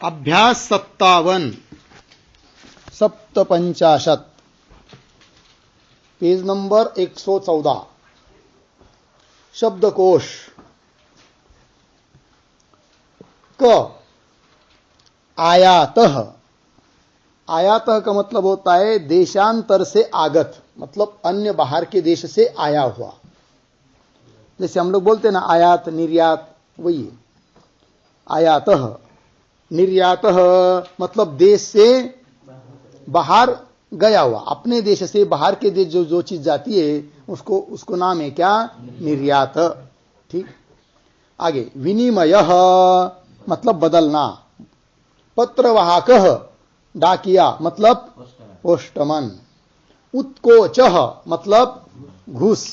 अभ्यास 57 सप्तपंचाशत page number 114 शब्दकोश क आयातः। आयातः का मतलब होता है देशांतर से आगत, मतलब अन्य बाहर के देश से आया हुआ। जैसे हम लोग बोलते हैं ना आयात निर्यात, वही है आयातः। निर्यातः मतलब देश से बाहर गया हुआ, अपने देश से बाहर के देश जो चीज जाती है उसको नाम है क्या? निर्यात। ठीक, आगे विनिमयः मतलब बदलना। पत्रवाहकः डाकिया मतलब पोस्टमन। उत्कोचः मतलब घूस।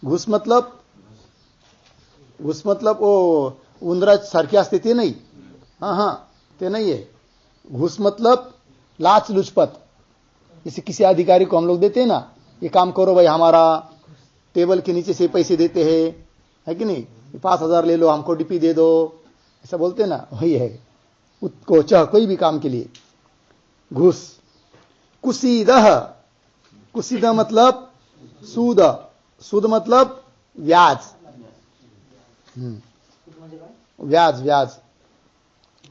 घूस मतलब वो उंदरा सारखी असते ते नाही। हाँ ते नहीं है। घूस मतलब लाच लुचपत। जैसे किसी अधिकारी को हम लोग देते हैं ना, ये काम करो भाई, हमारा टेबल के नीचे से पैसे देते हैं, है कि नहीं, 5,000 ले लो, हमको डीपी दे दो, ऐसा बोलते हैं ना, वही है उत्कोचः, कोई भी काम के लिए घूस। कुसीदः, कुसीदः मतलब सूद। सूद मतलब व्याज। व्याज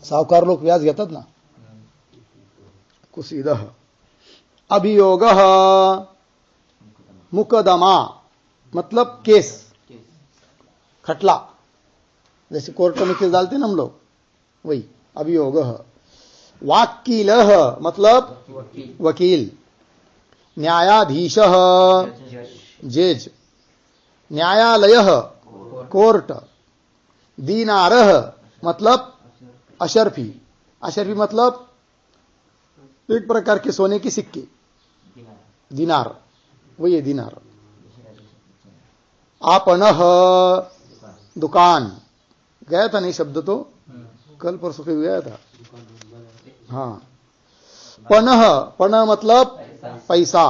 सावकार लोक व्याज घेतात ना। कुसीदः। अभियोगः मुकदमा मतलब केस, खटला। जैसे कोर्ट में केस डालते हैं ना हम लोग, वही अभियोगः। वाक्कीलः मतलब वकील। न्यायाधीशः जज। न्यायालयः कोर्ट। दीनारः मतलब अशरफी। अशरफी मतलब एक प्रकार के सोने की सिक्के, दिनार, वही है दिनार। आपणः दुकान। गया था नहीं शब्द तो, कल परसों के गया था। हाँ, पणः, पणः मतलब पैसा।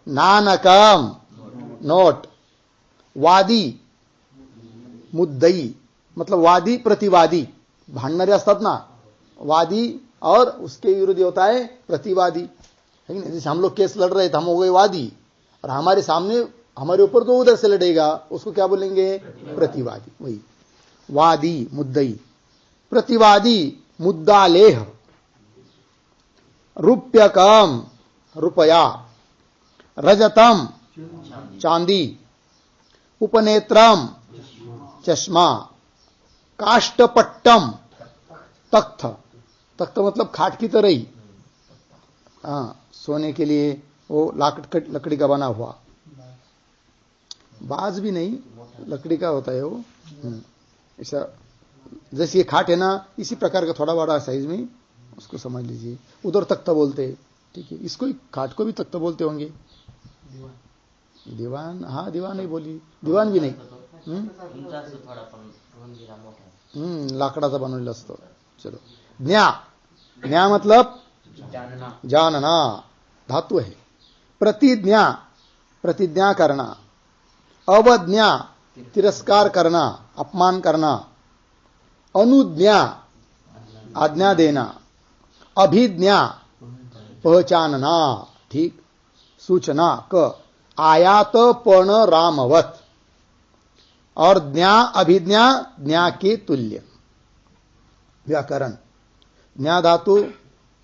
नानकम नोट। वादी मुद्दई मतलब वादी प्रतिवादी, भांडणारे असतात ना, वादी और उसके विरुद्ध होता है प्रतिवादी, है कि नहीं। जैसे हम लोग केस लड़ रहे थे, हम हो गए वादी, और हमारे सामने हमारे ऊपर तो उधर से लड़ेगा, उसको क्या बोलेंगे? प्रतिवादी। वही वादी मुद्दई। प्रतिवादी मुद्दालेह। रुप्यकम रुपया। रजतम चांदी। उपनेत्रम चश्मा। काष्ठपट्टम तख्त। तख्त मतलब खाट की तरह ही, सोने के लिए वो लकड़ी का बना हुआ। बाज भी नहीं, लकड़ी का होता है वो। ऐसा जैसे ये खाट है ना, इसी प्रकार का थोड़ा बड़ा साइज में, उसको समझ लीजिए। उधर तख्त बोलते हैं, ठीक है। इसको खाट को भी तख्त बोलते होंगे। दीवान, हाँ दीवान नहीं बोली, दीवान भी नहीं। लाकडाचा बनवलेला असतो। चलो, ज्ञा। ज्ञा मतलब जानना, धातु है। प्रतिज्ञा प्रतिज्ञा करना। अवज्ञा तिरस्कार करना, अपमान करना। अनुज्ञा आज्ञा देना। अभिज्ञा पहचानना, ठीक, सूचना। क आयात पण रामवत। और ज्ञा अभिज्ञा ज्ञा के तुल्य। व्याकरण। ज्ञा धातु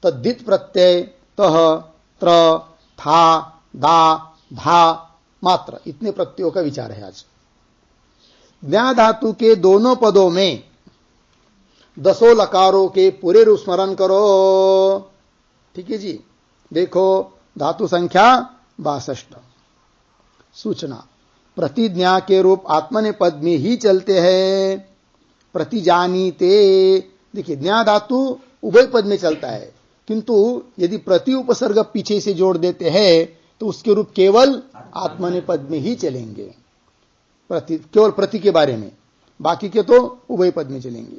तद्धित प्रत्यय तह त्र था दा धा मात्र, इतने प्रत्ययों का विचार है आज। ज्ञा धातु के दोनों पदों में 10 लकारों के पूरे रूप स्मरण करो। ठीक है जी, देखो धातु संख्या 62। सूचना। प्रतिज्ञा के रूप आत्मनेपद में ही चलते हैं। प्रतिजानीते, देखिए ज्ञा धातु उभय पद में चलता है, किंतु यदि प्रति उपसर्ग पीछे से जोड़ देते हैं तो उसके रूप केवल आत्मनेपद में ही चलेंगे। केवल प्रति के बारे में, बाकी के तो उभय पद में चलेंगे।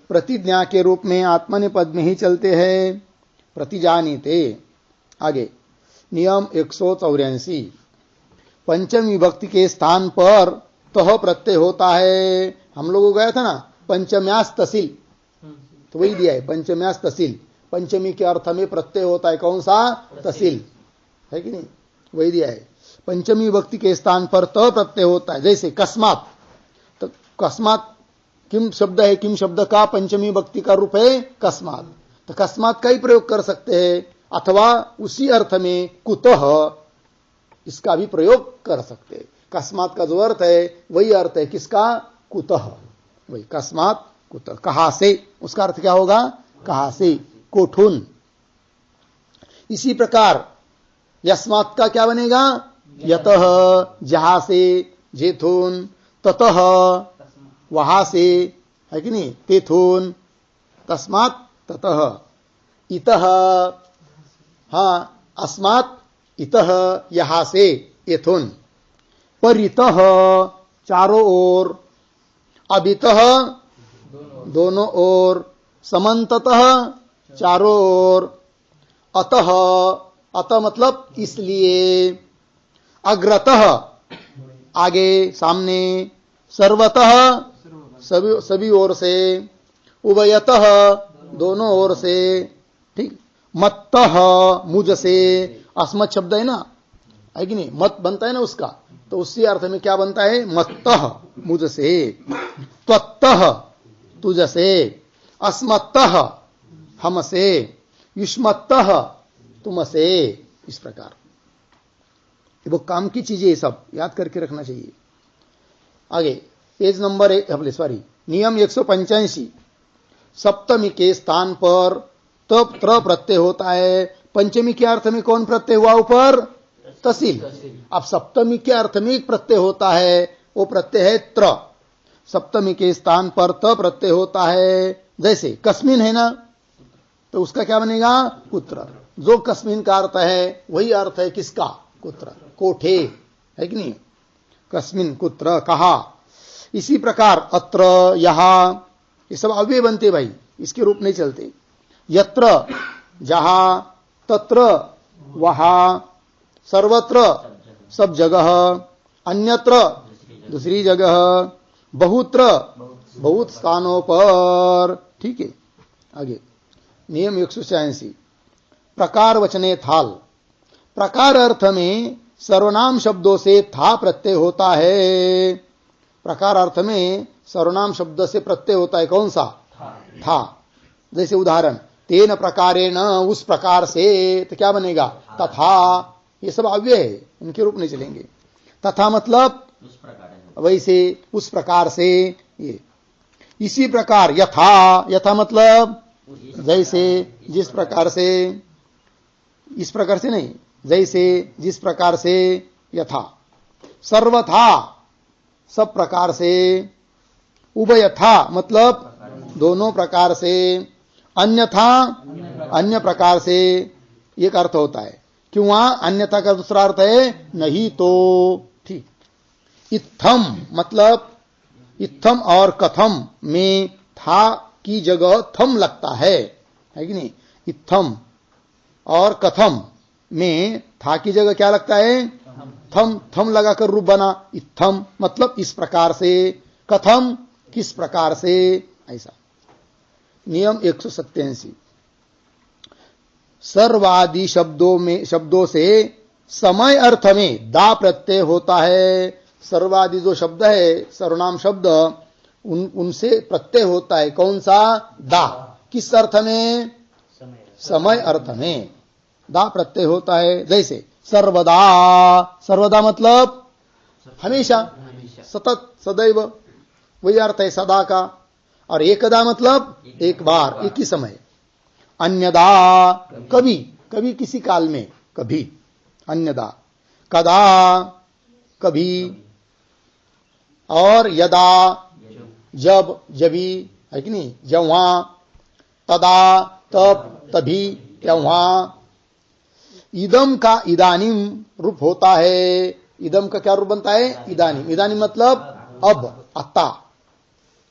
प्रतिज्ञा के रूप में आत्मनेपद में ही चलते हैं। प्रतिजानीते। आगे नियम 184। पंचम विभक्ति के स्थान पर तह प्रत्यय होता है। हम लोगों को गया था ना पंचम्यास तहसील, तो वही दिया है पंचम्यास तहसील। पंचमी के अर्थ में प्रत्यय होता है कौन सा? तहसील है कि नहीं, वही दिया है। पंचमी विभक्ति के स्थान पर त प्रत्यय होता है, जैसे कस्मात, तो कस्मात किम शब्द है, किम शब्द का पंचमी विभक्ति का रूप है कस्मात, तो कस्मात का ही प्रयोग कर सकते हैं, अथवा उसी अर्थ में कुतः इसका भी प्रयोग कर सकते हैं। कस्मात का जो अर्थ है वही अर्थ है किसका? कुतः, वही कस्मात कुतः, कहां से, उसका अर्थ क्या होगा? कहां से, कोठुन। इसी प्रकार यस्मात् का क्या बनेगा? यतः, जहां से, जेथुन, ततः, वहां से, है कि नहीं, तेथुन, तस्मात् ततः, इतः, हाँ, अस्मात् इतः, यहां से, येथुन, परितः, चारों ओर, अबितः, दोनों ओर, समन्ततः, चारों ओर, अतः, अतः मतलब इसलिए, अग्रतः, आगे, सामने, सर्वतः, सभी ओर से, उभयतः, दोनों ओर से, ठीक, मत्तः, मुझ से, अस्मत् शब्द है ना, है कि नहीं, मत बनता है ना उसका, तो उसी अर्थ में क्या बनता है? मत्तः, मुझ से, त्वत्तः, तुझ से, अस्मत्तः, हमसे, युष्मत्तः, तुमसे, इस प्रकार। वो काम की चीजें सब याद करके रखना चाहिए। आगे पेज नंबर नियम 185, सप्तमी के स्थान पर तब त्र प्रत्यय होता है। पंचमी के अर्थ में कौन प्रत्यय हुआ ऊपर? तहसील। अब सप्तमी के अर्थ में एक प्रत्यय होता है, वो प्रत्यय है त्र। सप्तमी के स्थान पर त प्रत्यय होता है, जैसे कस्मिन है ना, तो उसका क्या बनेगा? कुत्र। जो कस्मिन का अर्थ है वही अर्थ है किसका? कुत्र, कोठे, है कि नहीं, कस्मिन कुत्र, कहा। इसी प्रकार अत्र, यहां, ये सब अव्यय बनते भाई, इसके रूप नहीं चलते। यत्र, जहां, तत्र, वहां, सर्वत्र, सब जगह, अन्यत्र, दूसरी जगह, बहुत्र, बहुत स्थानों पर, ठीक है। आगे नियम 186, प्रकार वचने थाल। प्रकार अर्थ में सर्वनाम शब्दों से था प्रत्यय होता है। प्रकार अर्थ में सर्वनाम शब्द से प्रत्यय होता है कौन सा? था। जैसे उदाहरण, तेन प्रकारेण, उस प्रकार से, तो क्या बनेगा? तथा। ये सब अव्यय है, इनके रूप नहीं चलेंगे। तथा मतलब वैसे, उस प्रकार से, ये। इसी प्रकार यथा, यथा मतलब जैसे, जिस प्रकार से, इस प्रकार से नहीं, जैसे, जिस प्रकार से, यथा। सर्वथा, सब प्रकार से। उभयथा मतलब दोनों प्रकार से। अन्यथा, अन्य प्रकार से, एक अर्थ होता है। क्यों? वहां अन्यथा का दूसरा अर्थ है नहीं तो, ठीक। इत्थम मतलब, इत्थम और कथम में था की जगह थम लगता है कि नहीं? इत्थम और कथम में था की जगह क्या लगता है? थम। थम लगाकर रूप बना, इत्थम मतलब इस प्रकार से, कथम किस प्रकार से, ऐसा। नियम 187, सर्वादि शब्दों से समय अर्थ में दा प्रत्यय होता है। सर्वादि जो शब्द है, सर्वनाम शब्द, उनसे प्रत्यय होता है कौन सा? दा। किस अर्थ में? समय अर्थ में दा प्रत्यय होता है। जैसे सर्वदा, सर्वदा मतलब हमेशा, सतत, सदैव, वही अर्थ है सदा का। और एकदा मतलब एक बार, एक ही समय। अन्यदा कभी, कभी किसी काल में, कभी, अन्यदा। कदा कभी, और यदा जब, जभी, है कि नहीं, जवां। तदा तब, तभी, त्यौहां। इदम का इदानीम रूप होता है। इदम का क्या रूप बनता है? इदानीम। इदानीम मतलब अब, अता,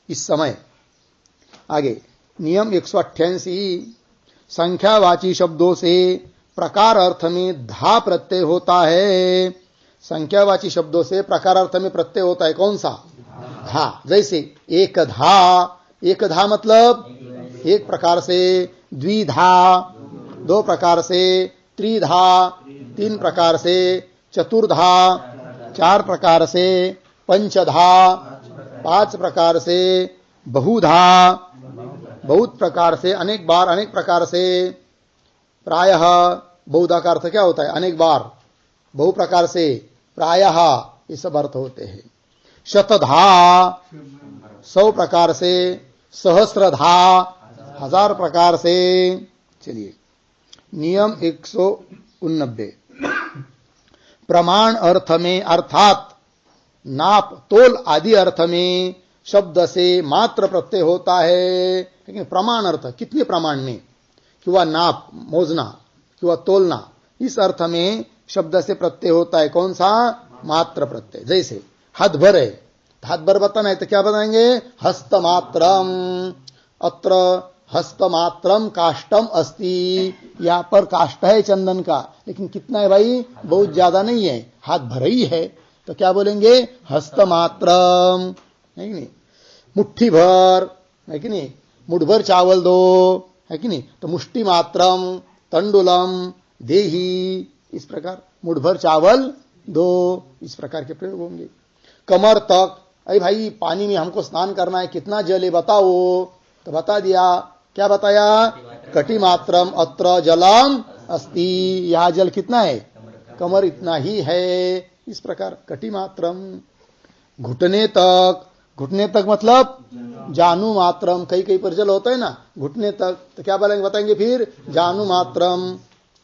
इस समय। आगे नियम 188, संख्यावाची शब्दों से प्रकार अर्थ में धा प्रत्यय होता है। संख्यावाची शब्दों से प्रकार अर्थ में प्रत्यय होता है कौन सा? धा। जैसे एक धा, एक धा मतलब एक प्रकार से, द्विधा दो प्रकार से, त्रिधा तीन प्रकार से, चतुर्धा चार प्रकार से, पंचधा पांच प्रकार से, बहुधा बहुत प्रकार से, अनेक बार अनेक प्रकार से, प्रायः बहुधा का अर्थ क्या होता है? अनेक बार, बहु प्रकार से, प्रायः ये सब अर्थ होते हैं। शतधा 100 प्रकार से, सहस्रधा 1000 प्रकार से। चलिए नियम 189 प्रमाण अर्थ में अर्थात नाप तोल आदि अर्थ में शब्द से मात्र प्रत्यय होता है। लेकिन प्रमाण अर्थ कितने प्रमाणने किंवा नाप मोजना किंवा तोलना, इस अर्थ में शब्द से प्रत्यय होता है। कौन सा? मात्र प्रत्यय। जैसे हाथ भर है, हाथ भर बताना है तो क्या बताएंगे? हस्तमात्रम। अत्र हस्तमात्रम काष्टम अस्ति, यहाँ पर काष्ट है चंदन का, लेकिन कितना है भाई? बहुत ज्यादा नहीं है, हाथ भर ही है, तो क्या बोलेंगे? हस्तमात्रम, है कि नहीं? मुट्ठी भर, है कि नहीं? मुठ भर चावल दो, है कि नहीं? तो मुष्टि मात्रम, तंडुलम देही, इस प्रकार मुठ भर चावल दो, इस प्रकार के प्रयोग होंगे। कमर तक, अरे भाई पानी में हमको स्नान करना है, कितना जल है बताओ, तो बता दिया। क्या बताया? कटी मात्रम अत्र जलम अस्ति, यहां जल कितना है? कमर इतना ही है, इस प्रकार कटी मात्रम। घुटने तक, घुटने तक मतलब जानू मात्रम, कई कई पर जल होता है ना, घुटने तक, तो क्या बोलेंगे? बताएंगे फिर जानू मात्रम,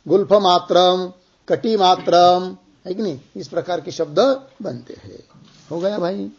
गुल्फ मात्रम, कटी मात्रम, है कि नहीं? इस प्रकार के शब्द बनते हैं। हो गया भाई।